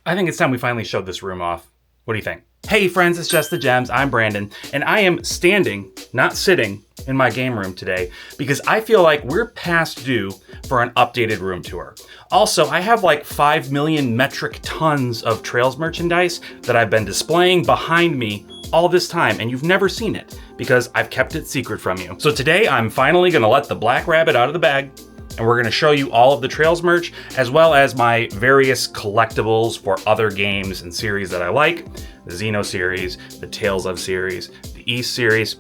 I think it's time we finally showed this room off. What do you think? Hey friends, it's Just the Gems. I'm Brandon, and I am standing, not sitting, in my game room today because I feel like we're past due for an updated room tour. Also, I have like 5 million metric tons of Trails merchandise that I've been displaying behind me all this time, and you've never seen it because I've kept it secret from you. So today, I'm finally gonna let the black rabbit out of the bag, and we're gonna show you all of the Trails merch, as well as my various collectibles for other games and series that I like. The Xeno series, the Tales of series, the East series.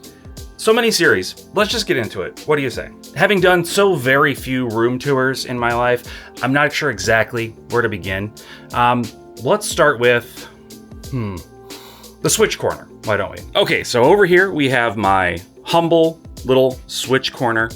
So many series. Let's just get into it. What do you say? Having done so very few room tours in my life, I'm not sure exactly where to begin. Let's start with, the Switch corner. Why don't we? Okay, so over here we have my humble little Switch corner.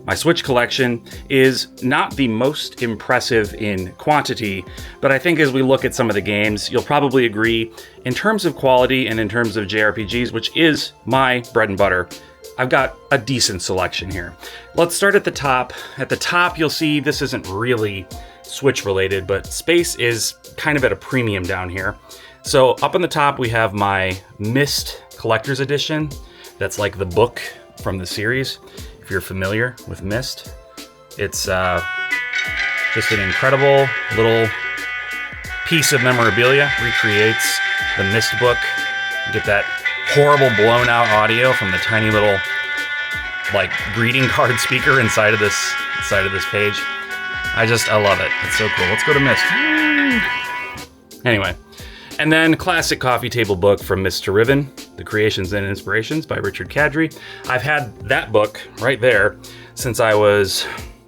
My Switch collection is not the most impressive in quantity, but I think as we look at some of the games, you'll probably agree in terms of quality and in terms of JRPGs, which is my bread and butter, I've got a decent selection here. Let's start at the top. At the top, you'll see this isn't really Switch related, but space is kind of at a premium down here. So up on the top, we have my Myst Collector's Edition. That's like the book from the series. If you're familiar with Myst, it's just an incredible little piece of memorabilia. Recreates the Myst book. You get that horrible blown out audio from the tiny little like greeting card speaker inside of this page. I love it. It's so cool. Let's go to Myst. Anyway, and then classic coffee table book from Mr. Riven, The Creations and Inspirations by Richard Kadri. I've had that book right there since I was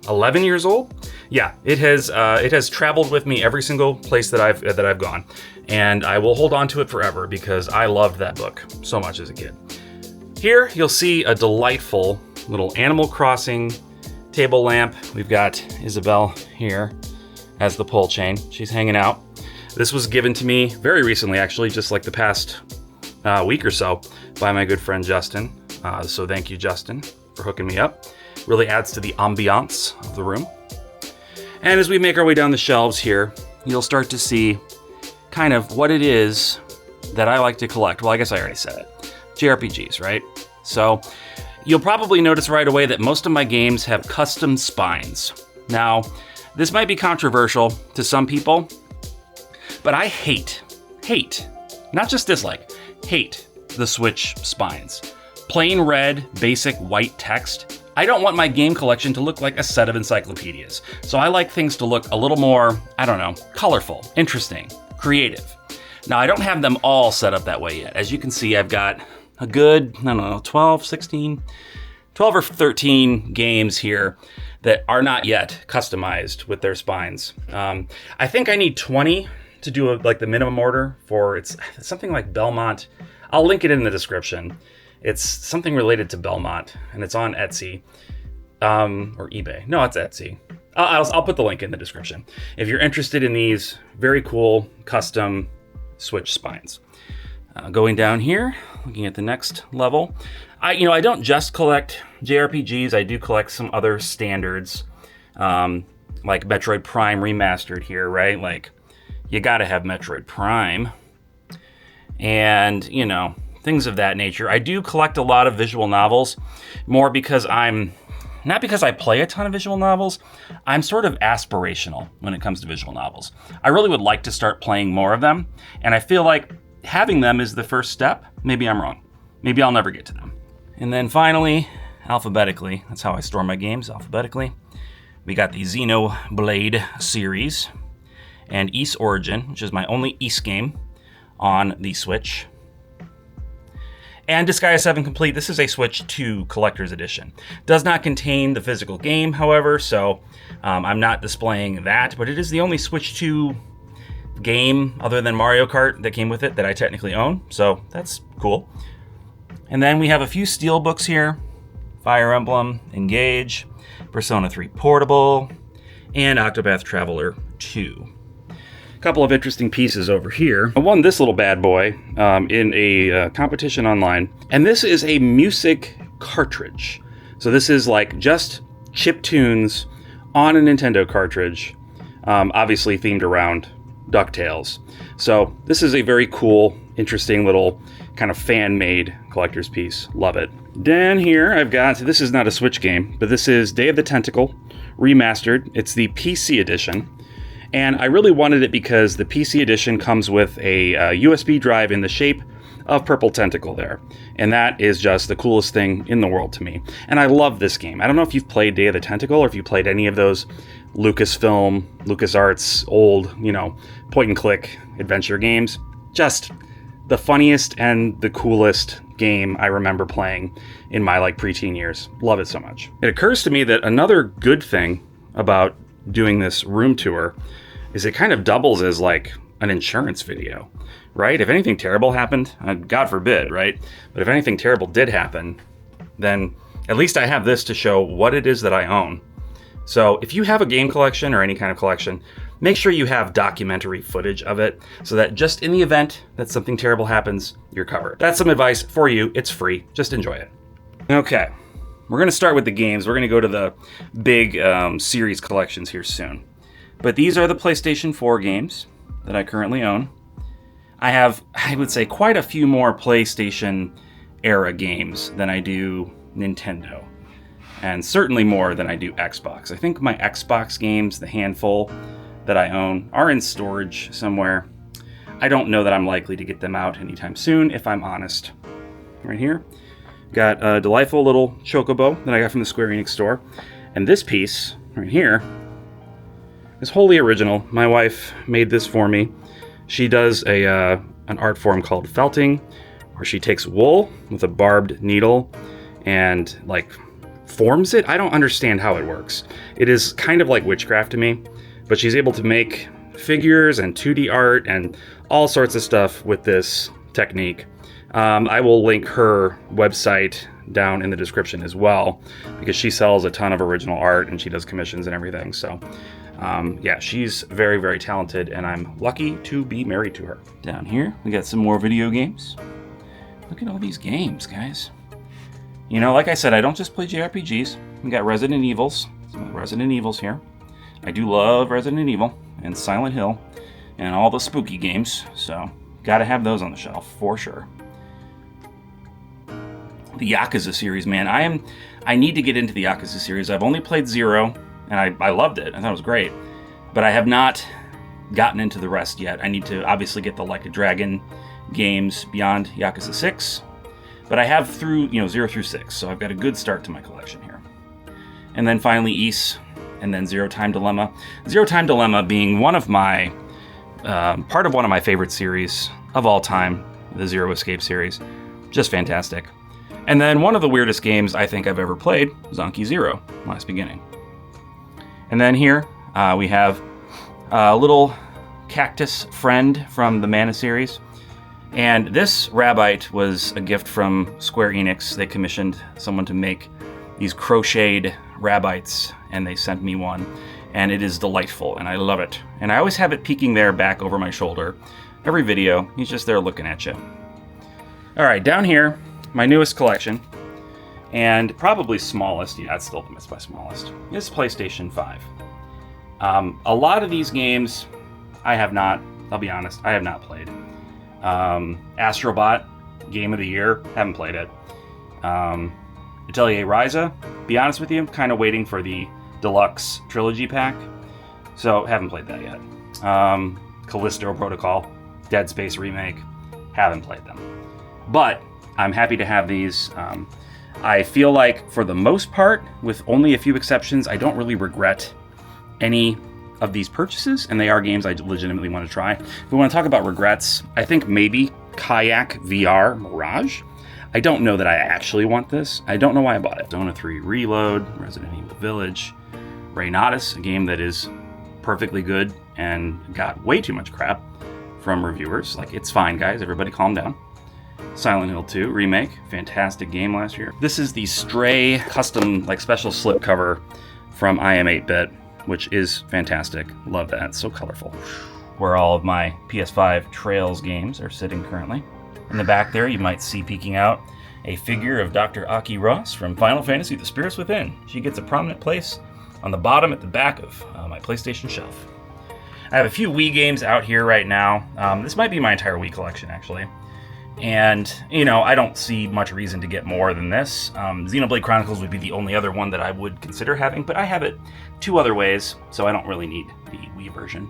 11 years old. Yeah, it has traveled with me every single place that I've gone, and I will hold on to it forever because I loved that book so much as a kid. Here you'll see a delightful little Animal Crossing table lamp. We've got Isabelle here as the pole chain. She's hanging out. This was given to me very recently, actually, just like the past week or so, by my good friend Justin. So thank you, Justin, for hooking me up. Really adds to the ambiance of the room. And as we make our way down the shelves here, you'll start to see kind of what it is that I like to collect. Well, I guess I already said it. JRPGs, right? So you'll probably notice right away that most of my games have custom spines. Now, this might be controversial to some people, but I hate, not just dislike, hate the Switch spines. Plain red, basic white text. I don't want my game collection to look like a set of encyclopedias. So I like things to look a little more, colorful, interesting, creative. Now, I don't have them all set up that way yet. As you can see, I've got a good, 12 or 13 games here that are not yet customized with their spines. I think I need 20 to do the minimum order for, it's something like Belmont. I'll link it in the description. It's something related to Belmont, and it's on Etsy, or eBay. No, it's Etsy. I'll put the link in the description. If you're interested in these very cool custom Switch spines. Going down here, looking at the next level. I don't just collect JRPGs. I do collect some other standards, like Metroid Prime Remastered here, right? Like, you gotta have Metroid Prime. And, things of that nature. I do collect a lot of visual novels, more because not because I play a ton of visual novels, I'm sort of aspirational when it comes to visual novels. I really would like to start playing more of them, and I feel like having them is the first step. Maybe I'm wrong. Maybe I'll never get to them. And then finally, alphabetically, that's how I store my games, alphabetically. We got the Xenoblade series and Ys Origin, which is my only Ys game on the Switch. And Disgaea 7 Complete, this is a Switch 2 Collector's Edition. Does not contain the physical game, however, so I'm not displaying that, but it is the only Switch 2 game, other than Mario Kart, that came with it that I technically own, so that's cool. And then we have a few steel books here. Fire Emblem, Engage, Persona 3 Portable, and Octopath Traveler 2. Couple of interesting pieces over here. I won this little bad boy in a competition online, and this is a music cartridge. So this is like just chip tunes on a Nintendo cartridge, obviously themed around DuckTales. So this is a very cool, interesting little kind of fan-made collector's piece. Love it. Down here I've got, this is not a Switch game, but this is Day of the Tentacle remastered. It's the PC edition. And I really wanted it because the PC edition comes with a USB drive in the shape of Purple Tentacle there. And that is just the coolest thing in the world to me. And I love this game. I don't know if you've played Day of the Tentacle or if you played any of those Lucasfilm, LucasArts, old, point and click adventure games. Just the funniest and the coolest game I remember playing in my preteen years. Love it so much. It occurs to me that another good thing about doing this room tour is it kind of doubles as an insurance video, right? If anything terrible happened, God forbid, right? But if anything terrible did happen, then at least I have this to show what it is that I own. So if you have a game collection or any kind of collection, make sure you have documentary footage of it so that just in the event that something terrible happens, you're covered. That's some advice for you. It's free. Just enjoy it. Okay, we're going to start with the games. We're going to go to the big series collections here soon. But these are the PlayStation 4 games that I currently own. I have, I would say, quite a few more PlayStation era games than I do Nintendo. And certainly more than I do Xbox. I think my Xbox games, the handful that I own, are in storage somewhere. I don't know that I'm likely to get them out anytime soon, if I'm honest. Right here, got a delightful little chocobo that I got from the Square Enix store. And this piece, right here, is wholly original. My wife made this for me. She does an art form called felting, where she takes wool with a barbed needle and forms it. I don't understand how it works. It is kind of like witchcraft to me, but she's able to make figures and 2D art and all sorts of stuff with this technique. I will link her website down in the description as well, because she sells a ton of original art and she does commissions and everything. So yeah, she's very, very talented, and I'm lucky to be married to her. Down here, we got some more video games. Look at all these games, guys. Like I said, I don't just play JRPGs. We got Resident Evils. Some Resident Evils here. I do love Resident Evil and Silent Hill and all the spooky games, so gotta have those on the shelf for sure. The Yakuza series, man. I need to get into the Yakuza series. I've only played 0, and I loved it. I thought it was great. But I have not gotten into the rest yet. I need to obviously get the Like a Dragon games beyond Yakuza 6. But I have through, 0 through 6, so I've got a good start to my collection here. And then finally Ys, and then Zero Time Dilemma. Zero Time Dilemma being one of my, part of one of my favorite series of all time, the Zero Escape series. Just fantastic. And then one of the weirdest games I think I've ever played, Zonky Zero, Last Beginning. And then here we have a little cactus friend from the Mana series. And this Rabbite was a gift from Square Enix. They commissioned someone to make these crocheted Rabbites, and they sent me one. And it is delightful, and I love it. And I always have it peeking there back over my shoulder. Every video, he's just there looking at you. All right, down here, my newest collection, and probably smallest, yeah, it's still my smallest, is PlayStation 5. A lot of these games I have not, I'll be honest, I have not played. Astrobot, Game of the Year, haven't played it. Atelier Ryza, be honest with you, I'm kind of waiting for the deluxe trilogy pack, so haven't played that yet. Callisto Protocol, Dead Space Remake, haven't played them. But I'm happy to have these. I feel like, for the most part, with only a few exceptions, I don't really regret any of these purchases, and they are games I legitimately want to try. If we want to talk about regrets, I think maybe Kayak VR Mirage. I don't know that I actually want this. I don't know why I bought it. Zona 3 Reload, Resident Evil Village, Reynatus, a game that is perfectly good and got way too much crap from reviewers. It's fine, guys. Everybody calm down. Silent Hill 2 Remake, fantastic game last year. This is the Stray custom, special slipcover from IM8-bit, which is fantastic. Love that. It's so colorful. Where all of my PS5 Trails games are sitting currently. In the back there, you might see peeking out a figure of Dr. Aki Ross from Final Fantasy The Spirits Within. She gets a prominent place on the bottom at the back of my PlayStation shelf. I have a few Wii games out here right now. This might be my entire Wii collection, actually. And, I don't see much reason to get more than this. Xenoblade Chronicles would be the only other one that I would consider having, but I have it 2 other ways, so I don't really need the Wii version.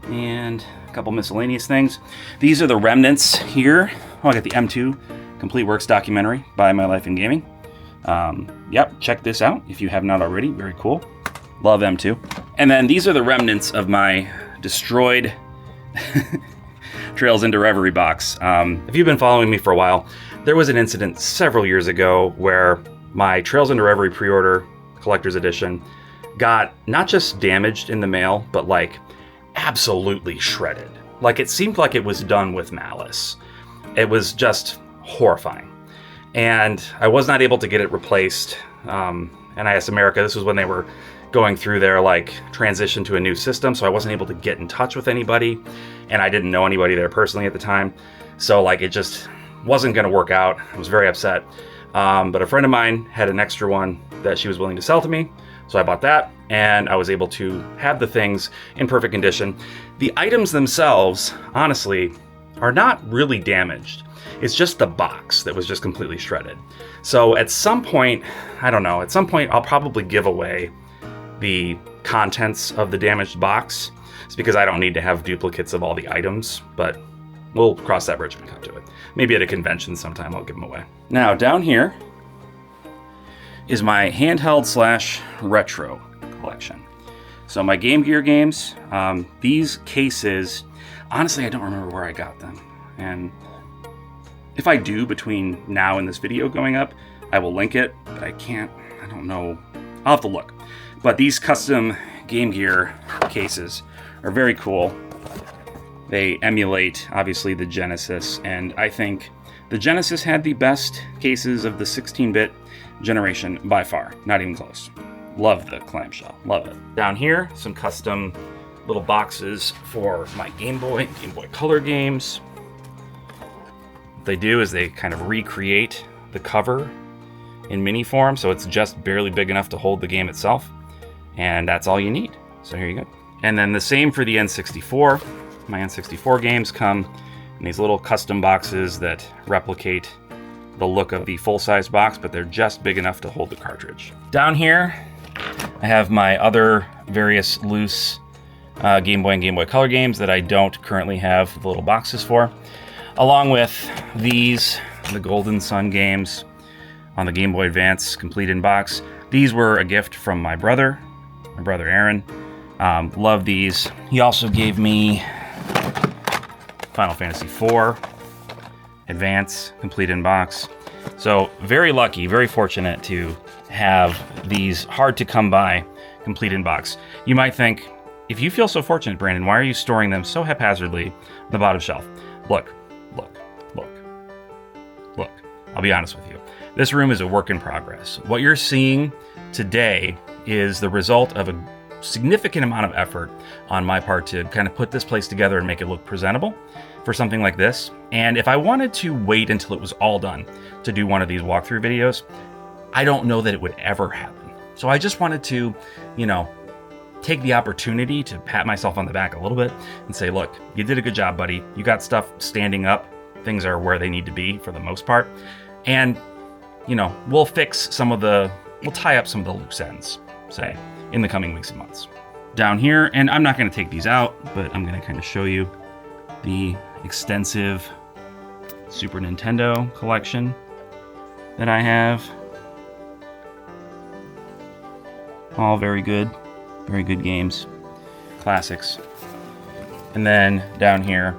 And a couple miscellaneous things. These are the remnants here. I got the M2 Complete Works documentary by My Life in Gaming. Yep, check this out if you have not already. Very cool. Love M2. And then these are the remnants of my destroyed Trails into Reverie box. If you've been following me for a while, there was an incident several years ago where my Trails into Reverie pre-order collector's edition got not just damaged in the mail, but absolutely shredded. It seemed like it was done with malice. It was just horrifying. And I was not able to get it replaced. And I asked America, this was when they were going through their transition to a new system, so I wasn't able to get in touch with anybody, and I didn't know anybody there personally at the time, so it just wasn't going to work out. I was very upset, but a friend of mine had an extra one that she was willing to sell to me, so I bought that, and I was able to have the things in perfect condition. The items themselves, honestly, are not really damaged. It's just the box that was just completely shredded. So at some point, I don't know, at some point I'll probably give away the contents of the damaged box. It's because I don't need to have duplicates of all the items, but we'll cross that bridge when we come to it. Maybe at a convention sometime I'll give them away. Now down here is my handheld/retro collection. So my Game Gear games, these cases, honestly I don't remember where I got them. And if I do between now and this video going up, I will link it, but I don't know. I'll have to look. But these custom Game Gear cases are very cool. They emulate, obviously, the Genesis, and I think the Genesis had the best cases of the 16-bit generation by far. Not even close. Love the clamshell. Love it. Down here, some custom little boxes for my Game Boy Color games. What they do is they kind of recreate the cover in mini form, so it's just barely big enough to hold the game itself. And that's all you need. So here you go. And then the same for the N64. My N64 games come in these little custom boxes that replicate the look of the full-size box, but they're just big enough to hold the cartridge. Down here, I have my other various loose Game Boy and Game Boy Color games that I don't currently have the little boxes for, along with these, the Golden Sun games on the Game Boy Advance, complete in box. These were a gift from my brother Aaron. Love these. He also gave me Final Fantasy IV Advance, complete in box. So very lucky, very fortunate to have these hard to come by complete in box. You might think, if you feel so fortunate, Brandon, why are you storing them so haphazardly on the bottom shelf? Look. I'll be honest with you. This room is a work in progress. What you're seeing today is the result of a significant amount of effort on my part to kind of put this place together and make it look presentable for something like this. And if I wanted to wait until it was all done to do one of these walkthrough videos, I don't know that it would ever happen. So I just wanted to, take the opportunity to pat myself on the back a little bit and say, look, you did a good job, buddy. You got stuff standing up. Things are where they need to be for the most part. And, we'll tie up some of the loose ends, say, in the coming weeks and months. Down here, and I'm not going to take these out, but I'm going to kind of show you the extensive Super Nintendo collection that I have. All very good games, classics. And then down here,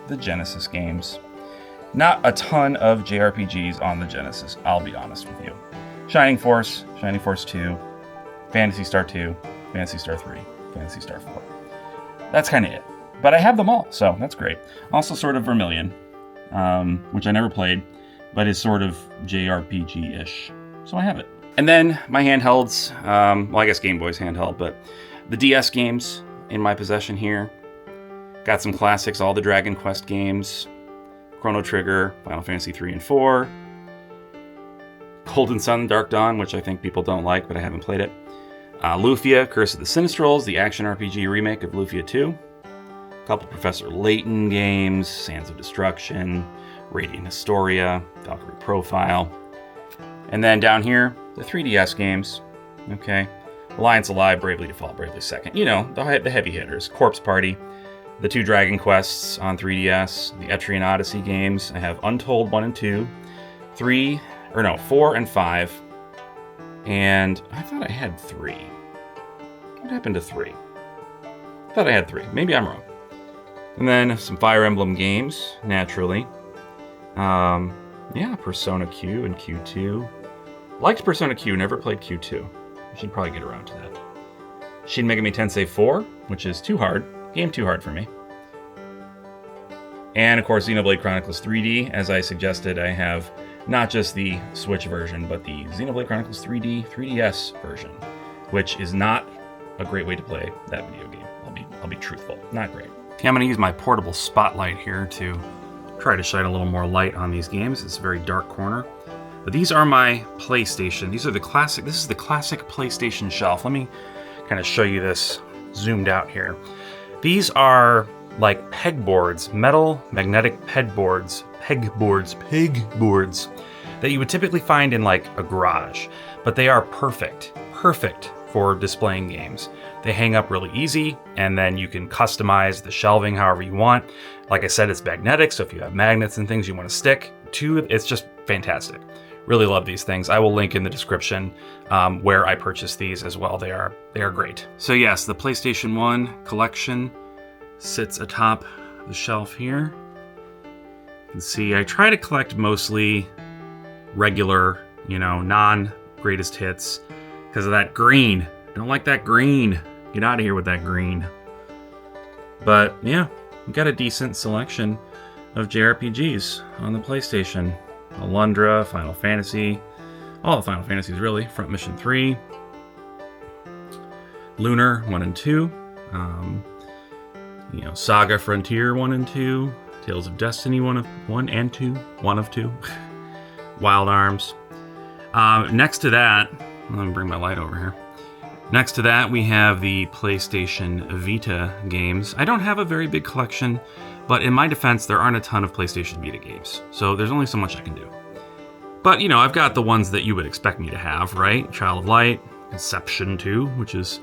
the Genesis games. Not a ton of JRPGs on the Genesis, I'll be honest with you. Shining Force 2, Phantasy Star 2, Phantasy Star 3, Phantasy Star 4. That's kind of it. But I have them all, so that's great. Also Sword of Vermilion, which I never played, but is sort of JRPG-ish. So I have it. And then my handhelds, I guess Game Boy's handheld, but the DS games in my possession here. Got some classics, all the Dragon Quest games, Chrono Trigger, Final Fantasy 3 and 4, Golden Sun, Dark Dawn, which I think people don't like, but I haven't played it. Lufia, Curse of the Sinistrals, the action RPG remake of Lufia 2. A couple Professor Layton games, Sands of Destruction, Radiant Historia, Valkyrie Profile. And then down here, the 3DS games. Okay. Alliance Alive, Bravely Default, Bravely Second. You know, the heavy hitters. Corpse Party, the 2 Dragon Quests on 3DS, the Etrian Odyssey games. I have Untold 1 and 2, 4 and 5. And I thought I had 3. What happened to 3? I thought I had 3. Maybe I'm wrong. And then some Fire Emblem games, naturally. Yeah, Persona Q and Q2. Liked Persona Q, never played Q2. I should probably get around to that. Shin Megami Tensei 4, which is too hard. Game too hard for me. And of course, Xenoblade Chronicles 3D. As I suggested, I have not just the Switch version, but the Xenoblade Chronicles 3D 3DS version, which is not a great way to play that video game. I'll be truthful. Not great. Okay, I'm going to use my portable spotlight here to try to shine a little more light on these games. It's a very dark corner. But these are my PlayStation. This is the classic PlayStation shelf. Let me kind of show you this zoomed out here. These are like pegboards, metal magnetic pegboards that you would typically find in like a garage. But they are perfect for displaying games. They hang up really easy, and then you can customize the shelving however you want. Like I said, it's magnetic, so if you have magnets and things you want to stick to, it's just fantastic. Really love these things. I will link in the description where I purchased these as well. They are great. So yes, the PlayStation 1 collection sits atop the shelf here. You can see I try to collect mostly regular, non-greatest hits because of that green. Don't like that green. Get out of here with that green. But yeah, we got a decent selection of JRPGs on the PlayStation. Alundra, Final Fantasy, all the Final Fantasies really, Front Mission 3, Lunar 1 and 2, Saga Frontier 1 and 2, Tales of Destiny 1 and 2, Wild Arms. Next to that, let me bring my light over here. Next to that, we have the PlayStation Vita games. I don't have a very big collection, but in my defense, there aren't a ton of PlayStation Vita games, so there's only so much I can do. But, I've got the ones that you would expect me to have, right? Child of Light, Inception 2, which is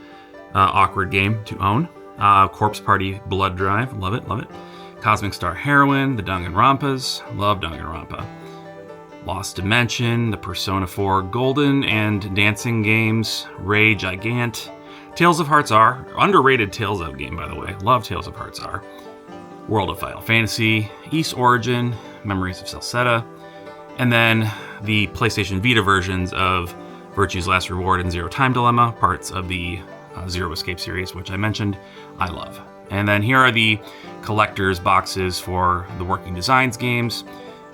an awkward game to own. Corpse Party Blood Drive, love it. Cosmic Star Heroine, the Danganronpas, love Danganronpa. Lost Dimension, the Persona 4 Golden and Dancing games, Ray Gigant, Tales of Hearts R, underrated Tales of game, by the way. Love Tales of Hearts R. World of Final Fantasy, East Origin, Memories of Celceta, and then the PlayStation Vita versions of Virtue's Last Reward and Zero Time Dilemma, parts of the Zero Escape series, which I mentioned I love. And then here are the collector's boxes for the Working Designs games,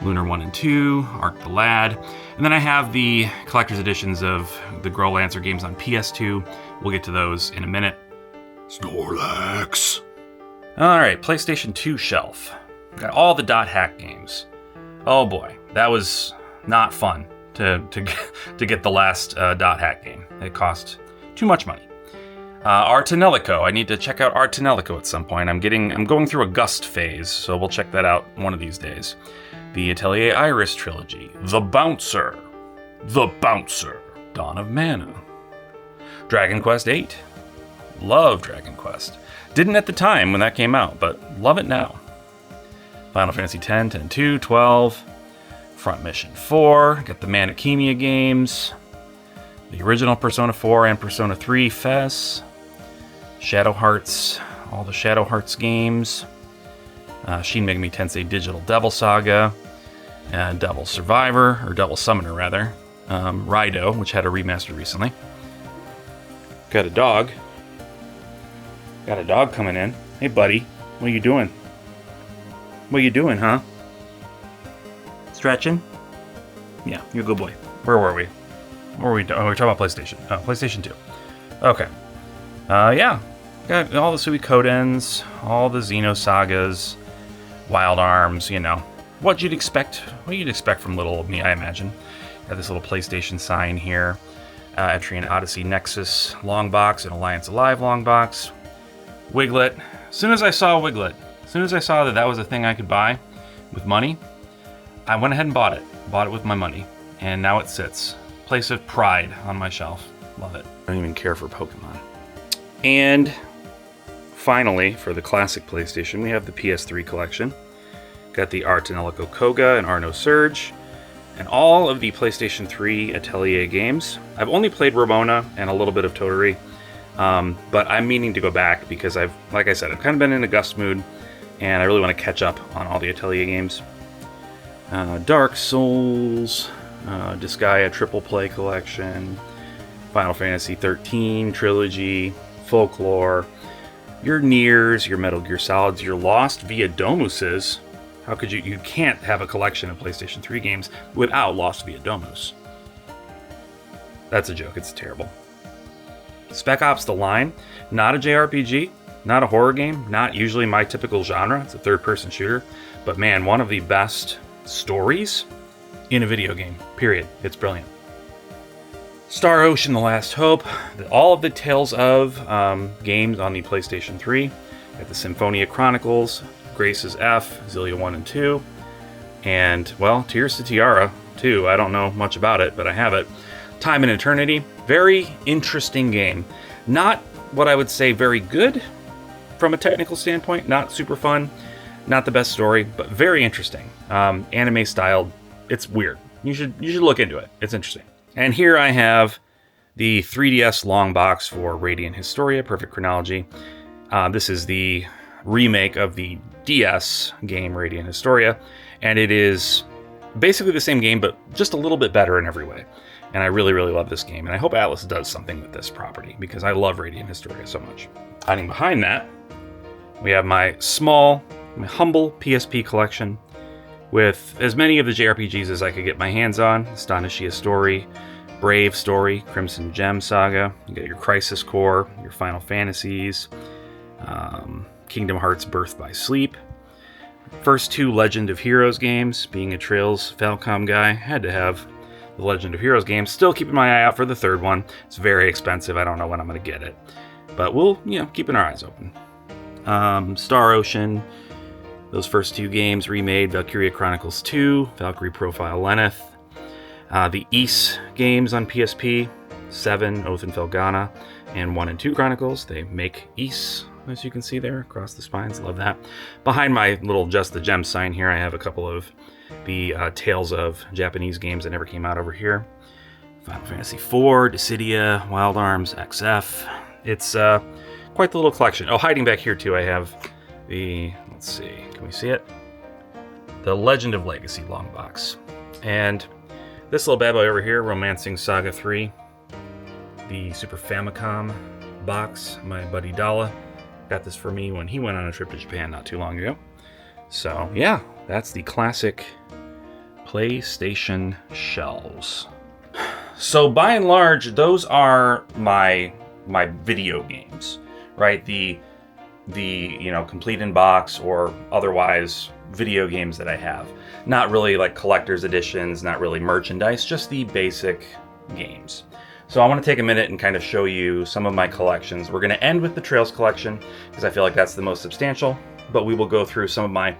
Lunar 1 and 2, Arc the Lad, and then I have the collector's editions of the Grow Lancer games on PS2. We'll get to those in a minute. Snorlax! Alright, PlayStation 2 shelf. Got all the dot hack games. Oh boy, that was not fun to get the last dot hack game. It cost too much money. Artanelico. I need to check out Artanelico at some point. I'm going through a Gust phase, so we'll check that out one of these days. The Atelier Iris trilogy. The Bouncer. Dawn of Mana. Dragon Quest VIII. Love Dragon Quest. Didn't at the time when that came out, but love it now. Final Fantasy X, 10-2, 12. Front Mission 4. Got the Manakemia games. The original Persona 4 and Persona 3 FES. Shadow Hearts. All the Shadow Hearts games. Shin Megami Tensei Digital Devil Saga. Devil Survivor, or Devil Summoner rather. Raido, which had a remaster recently. Got a dog. Got a dog coming in. Hey buddy, what are you doing? What are you doing, huh? Stretching? Yeah, you're a good boy. Where were we? What were we doing? Oh, we were talking about PlayStation. Oh, PlayStation 2. Okay. Yeah. Got all the Suikodens, all the Xeno sagas, Wild Arms, what you'd expect from little old me, I imagine. Got this little PlayStation sign here. Etrian Odyssey Nexus long box and Alliance Alive long box. Wiglet. As soon as I saw Wiglet, as soon as I saw that that was a thing I could buy with money, I went ahead and bought it. Bought it with my money. And now it sits. Place of pride on my shelf. Love it. I don't even care for Pokemon. And finally, for the classic PlayStation, we have the PS3 collection. Got the Art and Elico Koga and Arno Surge, and all of the PlayStation 3 Atelier games. I've only played Ramona and a little bit of Toturi, but I'm meaning to go back because like I said, I've kind of been in a Gust mood, and I really want to catch up on all the Atelier games. Dark Souls, Disgaea Triple Play Collection, Final Fantasy 13 Trilogy, Folklore, your Niers, your Metal Gear Solids, your Lost Via Domuses. How could you can't have a collection of PlayStation 3 games without Lost Via Domus. That's a joke, it's terrible. Spec Ops The Line, not a JRPG, not a horror game, not usually my typical genre, it's a third-person shooter, but man, one of the best stories in a video game, period. It's brilliant. Star Ocean: The Last Hope, all of the Tales of games on the PlayStation 3, got the Symphonia Chronicles, Grace's F, Xillia 1 and 2, and, well, Tears to Tiara 2. I don't know much about it, but I have it. Time and Eternity, very interesting game. Not what I would say very good from a technical standpoint, not super fun, not the best story, but very interesting. Anime styled, it's weird. You should look into it. It's interesting. And here I have the 3DS long box for Radiant Historia, Perfect Chronology. This is the remake of the DS game Radiant Historia, and it is basically the same game, but just a little bit better in every way. And I really, really love this game, and I hope Atlas does something with this property, because I love Radiant Historia so much. Hiding behind that, we have my humble PSP collection, with as many of the JRPGs as I could get my hands on. Astonishia Story, Brave Story, Crimson Gem Saga, you got your Crisis Core, your Final Fantasies, Kingdom Hearts Birth by Sleep. First two Legend of Heroes games, being a Trails Falcom guy, had to have the Legend of Heroes games. Still keeping my eye out for the third one. It's very expensive, I don't know when I'm going to get it. But we'll, keeping our eyes open. Star Ocean, those first two games remade, Valkyria Chronicles 2, Valkyrie Profile Lenneth. The Ys games on PSP, 7, Oath and Felghana, and 1 and 2 Chronicles. They make Ys, as you can see there, across the spines. Love that. Behind my little Just the Gem sign here, I have a couple of the Tales of Japanese games that never came out over here. Final Fantasy IV, Dissidia, Wild Arms, XF. It's quite the little collection. Oh, hiding back here too, I have the, let's see, can we see it? The Legend of Legacy long box. And this little bad boy over here, Romancing Saga 3, the Super Famicom box. My buddy Dala got this for me when he went on a trip to Japan not too long ago. So yeah, that's the classic PlayStation shelves. So by and large, those are my video games, right? The complete in box or otherwise video games that I have. Not really like collector's editions, not really merchandise, just the basic games. So I want to take a minute and kind of show you some of my collections. We're going to end with the Trails collection because I feel like that's the most substantial, but we will go through some of my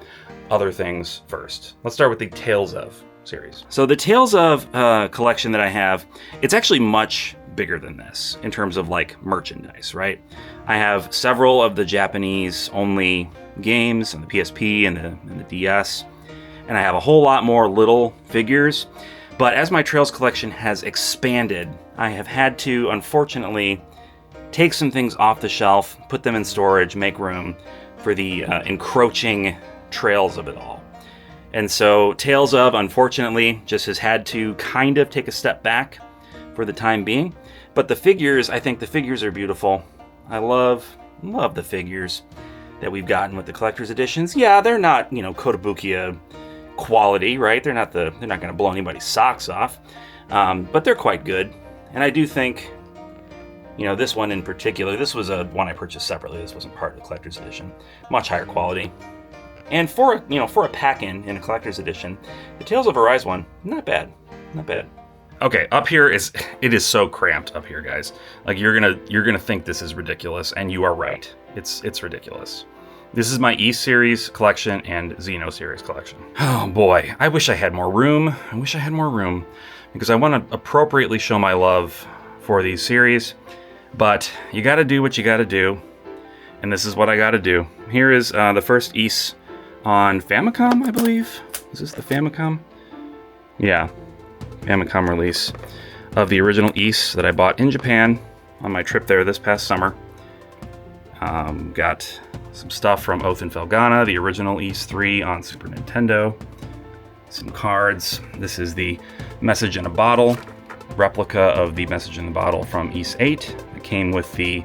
other things first. Let's start with the Tales of series. So the Tales of collection that I have, it's actually much bigger than this in terms of like merchandise, right? I have several of the Japanese only games on the PSP and the DS, and I have a whole lot more little figures. But as my Trails collection has expanded, I have had to, unfortunately, take some things off the shelf, put them in storage, make room for the encroaching Trails of it all. And so Tales of, unfortunately, just has had to kind of take a step back for the time being. But the figures, I think the figures are beautiful. I love the figures that we've gotten with the collector's editions. Yeah, they're not, Kotobukiya quality, right? They're not going to blow anybody's socks off, but they're quite good. And I do think, this one in particular, this was one I purchased separately. This wasn't part of the collector's edition. Much higher quality. And for a pack-in a collector's edition, the Tales of Arise one, not bad. Okay, up here it is so cramped up here, guys. Like you're gonna think this is ridiculous, and you are right. It's ridiculous. This is my East Series collection and Xeno Series collection. Oh boy, I wish I had more room. Because I want to appropriately show my love for these series, but you got to do what you got to do, and this is what I got to do. Here is the first East on Famicom, I believe. Is this the Famicom? Yeah. Famicom release of the original East that I bought in Japan on my trip there this past summer. Got some stuff from Oath and Felghana, the original East 3 on Super Nintendo. Some cards. This is the Message in a Bottle, replica of the Message in the Bottle from East 8. It came with the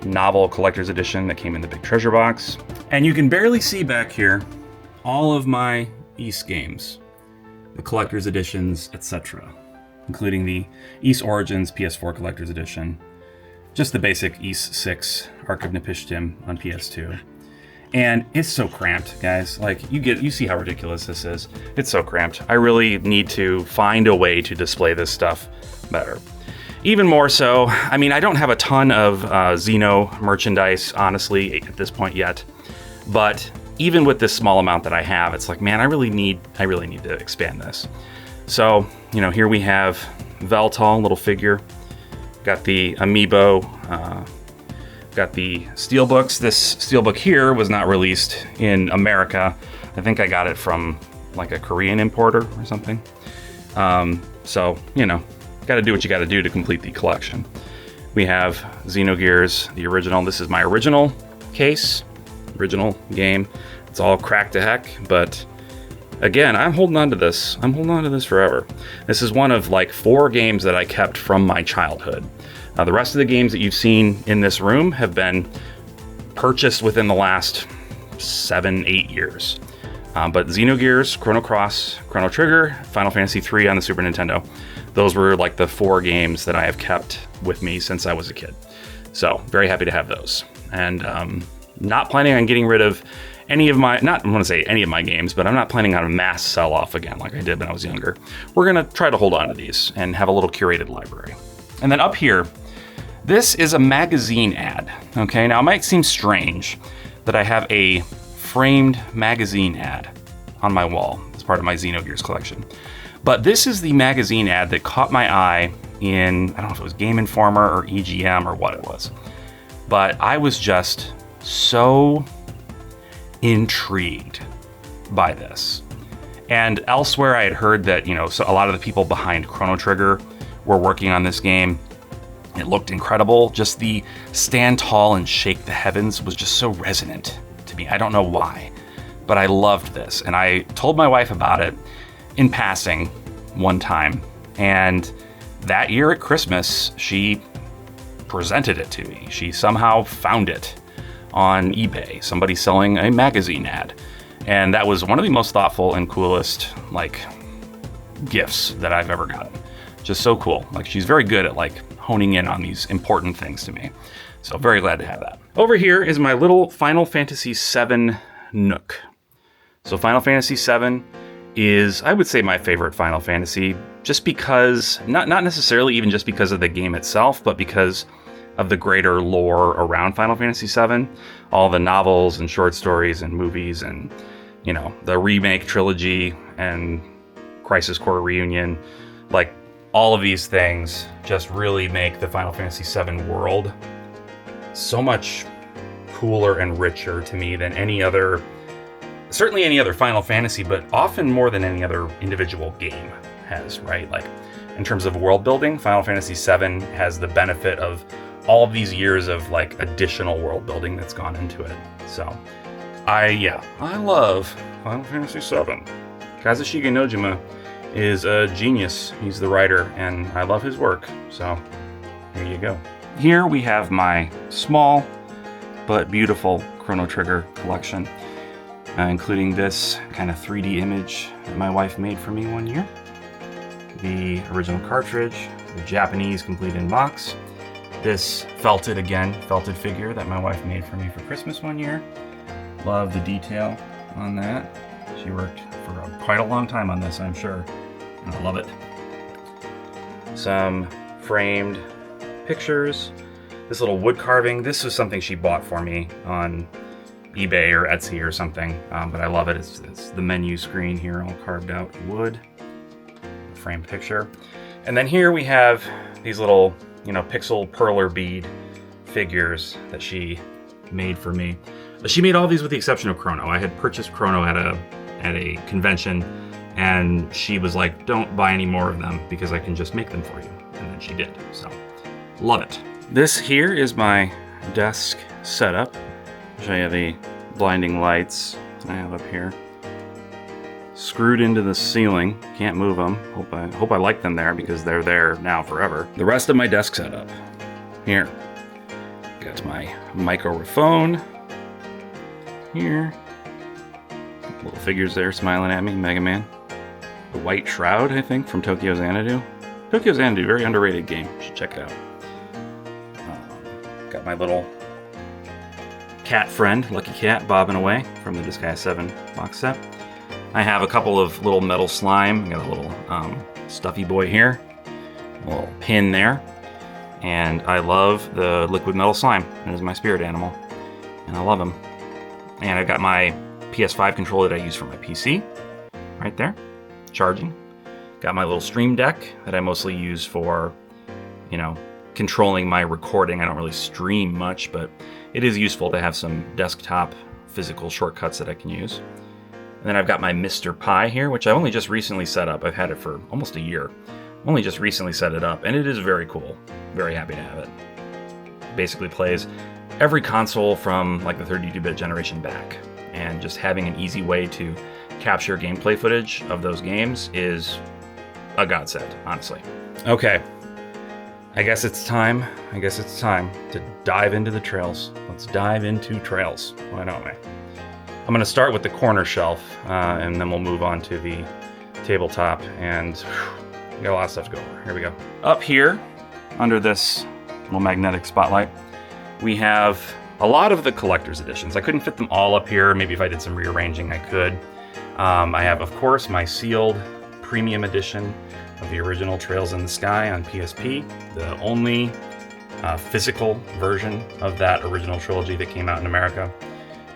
novel collector's edition that came in the big treasure box. And you can barely see back here all of my East games. The collector's editions, etc., including the East Origins PS4 collector's edition, just the basic East 6 Ark of Napishtim on PS2. And it's so cramped, guys. Like you see how ridiculous this is. It's so cramped. I really need to find a way to display this stuff better. Even more so, I mean, I don't have a ton of Xeno merchandise, honestly, at this point yet, but even with this small amount that I have, it's like, man, I really need to expand this. So, here we have Veltal, little figure. Got the Amiibo, got the steelbooks. This steelbook here was not released in America. I think I got it from like a Korean importer or something. So, got to do what you got to do to complete the collection. We have Xenogears, the original. This is my original case. Original game. It's all cracked to heck, but again, I'm holding on to this. I'm holding on to this forever. This is one of like 4 games that I kept from my childhood. The rest of the games that you've seen in this room have been purchased within the last 7-8 years. But Xenogears, Chrono Cross, Chrono Trigger, Final Fantasy III on the Super Nintendo, those were like the 4 games that I have kept with me since I was a kid. So very happy to have those. And not planning on getting rid of any of my, not I want to say any of my games, but I'm not planning on a mass sell-off again like I did when I was younger. We're going to try to hold on to these and have a little curated library. And then up here, this is a magazine ad. Okay, now it might seem strange that I have a framed magazine ad on my wall as part of my Xenogears collection. But this is the magazine ad that caught my eye in, I don't know if it was Game Informer or EGM or what it was. But I was just so intrigued by this. And elsewhere I had heard that, so a lot of the people behind Chrono Trigger were working on this game. It looked incredible. Just the stand tall and shake the heavens was just so resonant to me. I don't know why, but I loved this. And I told my wife about it in passing one time. And that year at Christmas, she presented it to me. She somehow found it on eBay, somebody selling a magazine ad. And that was one of the most thoughtful and coolest, gifts that I've ever gotten. Just so cool. She's very good at, honing in on these important things to me. So very glad to have that. Over here is my little Final Fantasy VII nook. So Final Fantasy VII is, I would say, my favorite Final Fantasy, just because, not necessarily even just because of the game itself, but because of the greater lore around Final Fantasy VII, all the novels and short stories and movies and, the remake trilogy and Crisis Core Reunion, all of these things just really make the Final Fantasy VII world so much cooler and richer to me than certainly any other Final Fantasy, but often more than any other individual game has, right? In terms of world building, Final Fantasy VII has the benefit of all of these years of additional world building that's gone into it. So I love Final Fantasy VII. Kazushige Nojima is a genius. He's the writer and I love his work. So here you go. Here we have my small but beautiful Chrono Trigger collection, including this kind of 3D image that my wife made for me one year. The original cartridge, the Japanese complete in box. This felted figure that my wife made for me for Christmas one year. Love the detail on that. She worked for quite a long time on this, I'm sure. And I love it. some framed pictures, this little wood carving. This was something she bought for me on eBay or Etsy or something, but I love it. It's the menu screen here, all carved out wood, framed picture. And then here we have these little, pixel perler bead figures that she made for me. She made all these with the exception of Chrono. I had purchased Chrono at a convention, and she was like, don't buy any more of them because I can just make them for you. And then she did, so love it. This here is my desk setup. I'll show you the blinding lights I have up here. Screwed into the ceiling, can't move them. Hope I like them there because they're there now forever. The rest of my desk setup. Here, got my microphone. Here, little figures there smiling at me, Mega Man. The White Shroud, I think, from Tokyo Xanadu. Tokyo Xanadu, very underrated game. You should check it out. Got my little cat friend, Lucky Cat, bobbing away from the Disgaea 7 box set. I have a couple of little metal slime. I got a little stuffy boy here, a little pin there, and I love the liquid metal slime. It is my spirit animal, and I love him. And I've got my PS5 controller that I use for my PC, right there, charging. Got my little Stream Deck that I mostly use for, controlling my recording. I don't really stream much, but it is useful to have some desktop physical shortcuts that I can use. And then I've got my Mr. Pi here, which I only just recently set up. I've had it for almost a year. Only just recently set it up, and it is very cool. Very happy to have it. Basically plays every console from like the 32-bit generation back, and just having an easy way to capture gameplay footage of those games is a godsend, honestly. Okay, I guess it's time to dive into the trails. Let's dive into trails. Why don't we? I'm going to start with the corner shelf, and then we'll move on to the tabletop, and we got a lot of stuff to go over. Here we go. Up here, under this little magnetic spotlight, we have a lot of the collector's editions. I couldn't fit them all up here. Maybe if I did some rearranging, I could. I have, of course, my sealed premium edition of the original Trails in the Sky on PSP, the only physical version of that original trilogy that came out in America.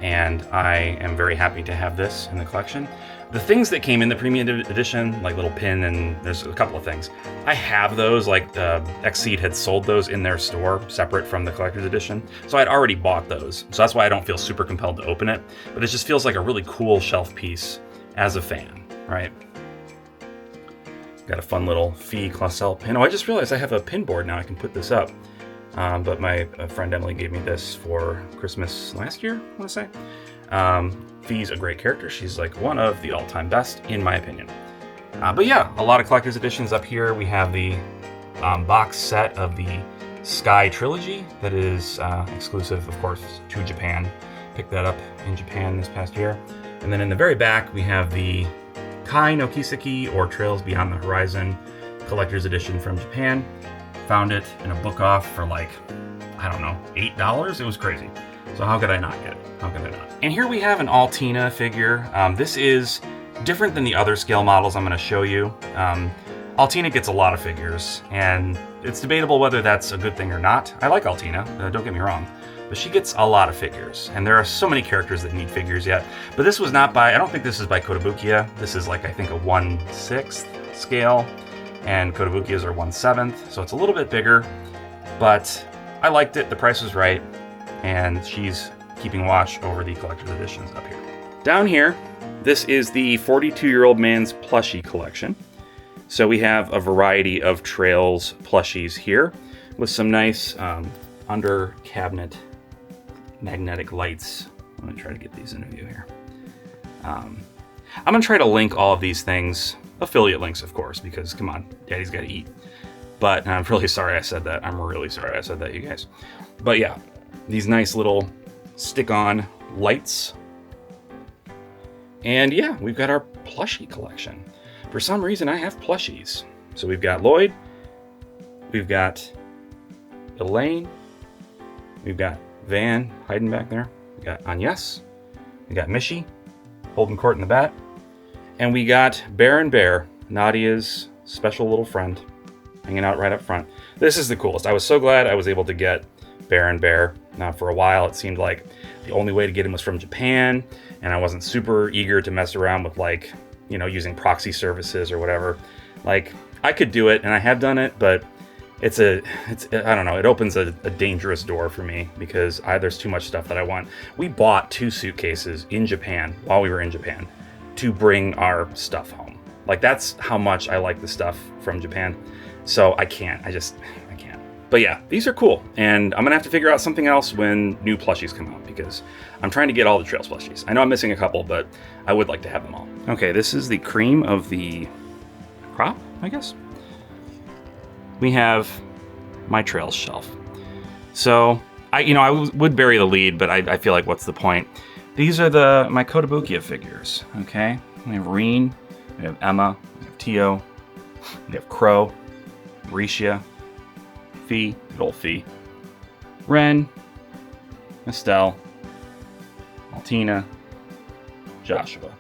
And I am very happy to have this in the collection. The things that came in the premium edition, like little pin, and there's a couple of things. I have those, like Xseed had sold those in their store, separate from the collector's edition. So I'd already bought those. So that's why I don't feel super compelled to open it. But it just feels like a really cool shelf piece as a fan, right? Got a fun little Fee Clausel pin. Oh, I just realized I have a pin board now. I can put this up. But my friend Emily gave me this for Christmas last year, I want to say. Fee's a great character. She's like one of the all-time best, in my opinion. But yeah, a lot of collector's editions up here. We have the box set of the Sky Trilogy that is exclusive, of course, to Japan. Picked that up in Japan this past year. And then in the very back, we have the Kai no Kiseki, or Trails Beyond the Horizon collector's edition from Japan. Found it in a book off for like, I don't know, $8. It was crazy. So how could I not get it? How could I not? And here we have an Altina figure. This is different than the other scale models I'm going to show you. Altina gets a lot of figures, and it's debatable whether that's a good thing or not. I like Altina, don't get me wrong, but she gets a lot of figures, and there are so many characters that need figures yet. But this was not by, I don't think this is by Kotobukiya. This is like, I think, a 1/6 scale. And Kotobukiya's are 1/7, so it's a little bit bigger, but I liked it, the price was right, and she's keeping watch over the collector's editions up here. Down here, this is the 42-year-old man's plushie collection. So we have a variety of Trails plushies here, with some nice under cabinet magnetic lights. I'm going to try to get these in view here. I'm going to try to link all of these things. Affiliate links, of course, because come on, daddy's got to eat. But I'm really sorry I said that. I'm really sorry I said that, you guys. But yeah, these nice little stick-on lights. And yeah, we've got our plushie collection. For some reason, I have plushies. So we've got Lloyd, we've got Elaine, we've got Van hiding back there, we got Agnes, we got Mishi holding court in the bat. And we got Bear and Bear, Nadia's special little friend. hanging out right up front. This is the coolest. I was so glad I was able to get Baron Bear. Now, for a while, it seemed like the only way to get him was from Japan, and I wasn't super eager to mess around with, like, using proxy services or whatever. Like, I could do it, and I have done it, but it's I don't know, it opens a dangerous door for me because there's too much stuff that I want. We bought 2 suitcases in Japan while we were in Japan to bring our stuff home. Like, that's how much I like the stuff from Japan. So I can't. But yeah, these are cool. And I'm going to have to figure out something else when new plushies come out because I'm trying to get all the Trails plushies. I know I'm missing a couple, but I would like to have them all. Okay, this is the cream of the crop, I guess. We have my Trails shelf. So I would bury the lead, but I feel like what's the point? These are my Kotobukiya figures, okay? We have Reen, we have Emma, we have Tio, we have Crow, Risha, Fee, good old Fee, Ren, Estelle, Altina, Joshua.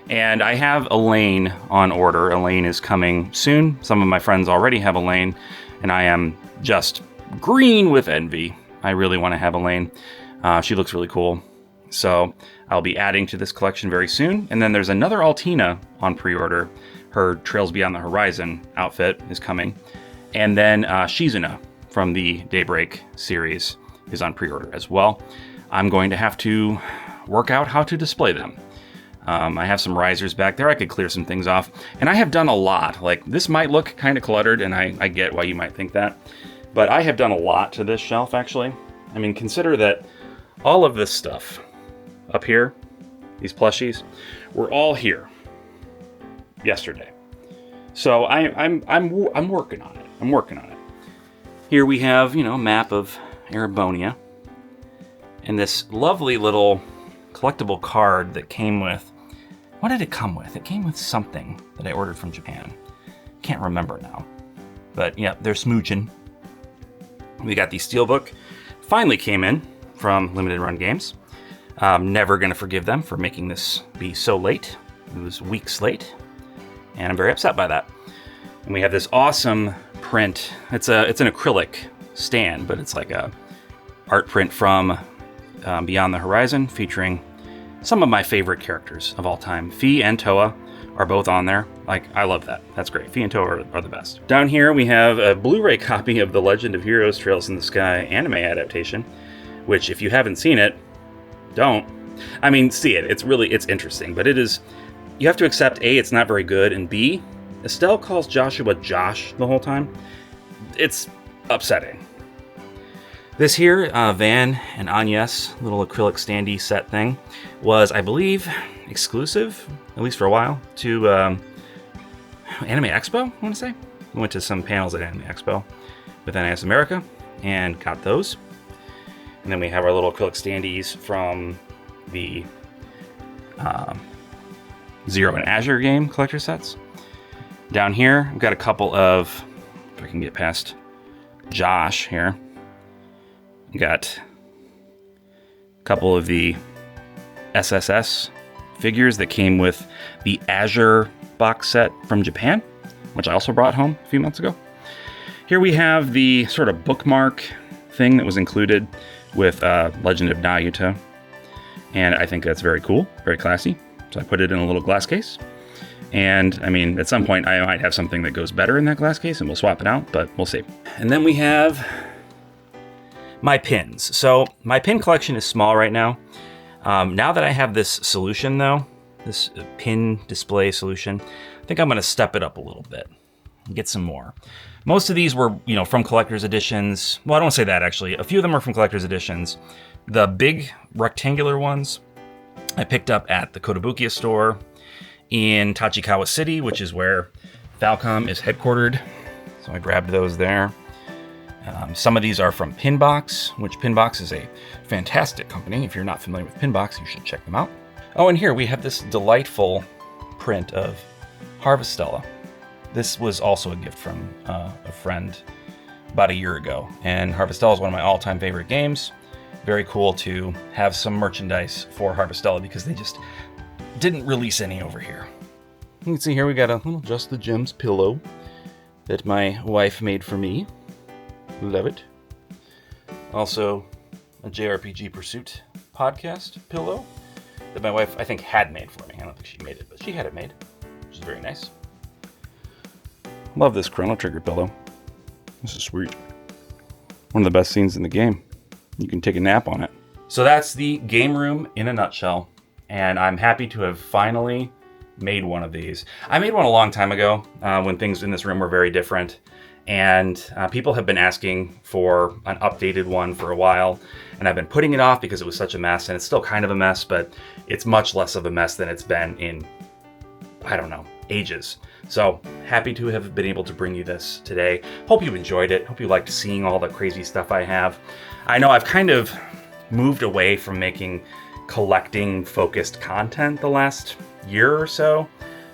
And I have Elaine on order. Elaine is coming soon. Some of my friends already have Elaine, and I am just green with envy. I really want to have Elaine. She looks really cool. So I'll be adding to this collection very soon. And then there's another Altina on pre-order. Her Trails Beyond the Horizon outfit is coming. And then Shizuna from the Daybreak series is on pre-order as well. I'm going to have to work out how to display them. I have some risers back there. I could clear some things off. And I have done a lot. Like, this might look kind of cluttered, and I get why you might think that. But I have done a lot to this shelf, actually. I mean, consider that all of this stuff up here, these plushies, were all here yesterday. So I'm working on it. I'm working on it. Here we have, a map of Erebonia. And this lovely little collectible card that came with... What did it come with? It came with something that I ordered from Japan. Can't remember now. But yeah, they're smooching. We got the Steelbook. Finally came in from Limited Run Games. Never going to forgive them for making this be so late. It was weeks late. And I'm very upset by that. And we have this awesome print. It's an acrylic stand, but it's like a art print from Beyond the Horizon featuring some of my favorite characters of all time. Fee and Toa are both on there. Like, I love that. That's great. Fee and Toa are the best. Down here we have a Blu-ray copy of the Legend of Heroes Trails in the Sky anime adaptation, which if you haven't seen it, don't. I mean, see it. It's interesting, but it is... You have to accept, A, it's not very good, and B, Estelle calls Joshua Josh the whole time. It's upsetting. This here, Van and Agnes little acrylic standee set thing, was, I believe, exclusive, at least for a while, to Anime Expo, I want to say. We went to some panels at Anime Expo with NES America and got those. And then we have our little acrylic standees from the Zero and Azure game collector sets. Down here, we've got a couple of, if I can get past Josh here, we got a couple of the SSS figures that came with the Azure box set from Japan, which I also brought home a few months ago. Here we have the sort of bookmark thing that was included with Legend of Nayuta, and I think that's very cool, very classy. So I put it in a little glass case. And, I mean, at some point I might have something that goes better in that glass case and we'll swap it out, but we'll see. And then we have my pins. So my pin collection is small right now. Now that I have this solution, though, this pin display solution, I think I'm going to step it up a little bit and get some more. Most of these were, from collector's editions. Well, I don't want to say that, actually. A few of them are from collector's editions. The big rectangular ones I picked up at the Kotobukiya store in Tachikawa City, which is where Falcom is headquartered. So I grabbed those there. Some of these are from Pinbox, which Pinbox is a fantastic company. If you're not familiar with Pinbox, you should check them out. Oh, and here we have this delightful print of Harvestella. This was also a gift from a friend about a year ago. And Harvestella is one of my all-time favorite games. Very cool to have some merchandise for Harvestella because they just didn't release any over here. You can see here we got a little Just the Gems pillow. that my wife made for me. Love it. Also, a JRPG Pursuit podcast pillow that my wife, I think, had made for me. I don't think she made it, but she had it made, which is very nice. Love this Chrono Trigger pillow. This is sweet. One of the best scenes in the game. You can take a nap on it. So that's the game room in a nutshell, and I'm happy to have finally made one of these. I made one a long time ago when things in this room were very different, and people have been asking for an updated one for a while, and I've been putting it off because it was such a mess, and it's still kind of a mess, but it's much less of a mess than it's been in, I don't know, ages. So happy to have been able to bring you this today. Hope you enjoyed it. Hope you liked seeing all the crazy stuff I have. I know I've kind of moved away from making collecting focused content the last year or so.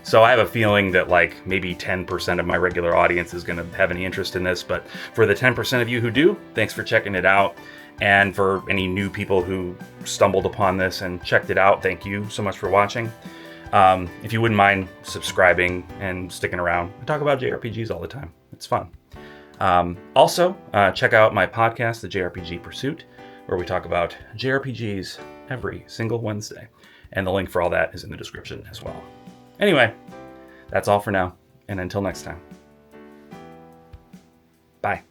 So I have a feeling that like maybe 10% of my regular audience is going to have any interest in this. But for the 10% of you who do, thanks for checking it out. And for any new people who stumbled upon this and checked it out, thank you so much for watching. If you wouldn't mind subscribing and sticking around, I talk about JRPGs all the time. It's fun. Also, check out my podcast, the JRPG Pursuit, where we talk about JRPGs every single Wednesday. And the link for all that is in the description as well. Anyway, that's all for now. And until next time. Bye.